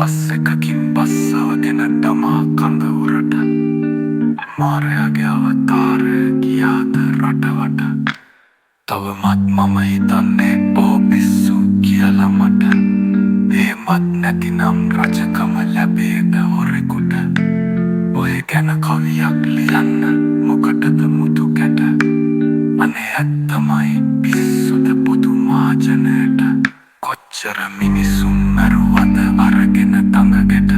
Bus එකකින් බස්සවගෙන දමා කඳ උරට මාරයාගේ අවතාරය ගියාද රටවට. තවමත් මම හිතන්නේ බෝ පිස්සු කියලා මට. එහෙමත් නැතිනම් රජකම ලැබේද හොරෙකුට. ඔය ගැන කවියක් ලියන්න මොකටද මුතු කැට. අනේ ඇත්තමයි පිස්සුද පොදු මාජනයට. කොච්චර මිනිසුන් මැරුවද අරගෙන තඟගෙට.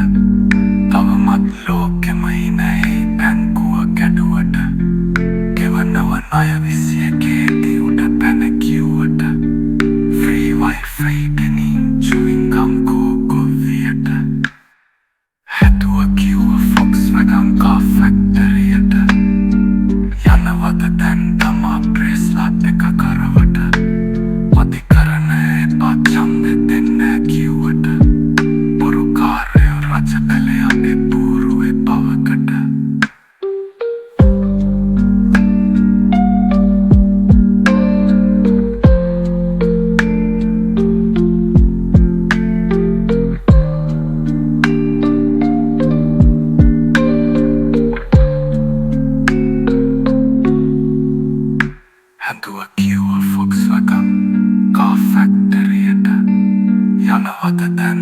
තවමත් ලෝකෙම ඉනයි බැංකුව ගැඩුවට. ගෙවනව ණය 21 උඩ පැන කිව්වට. ෆ්‍රී වයිෆයි ගෙනින් chewing gum කෝවියට. හැදුව කිව්ව Volkswagen car factoryයට. යනවද දැන් තමා බ්‍රේස්ලට් එක කරවට. අධිකරණය එපා ඡන්දෙ දෙන්න කිව්වට. බොරුකාරයෝ රජ කළේ අනේ බූරුවේ පවකට. හැදුව කිව්ව Volkswagen car factoryයට. යනවද දැන්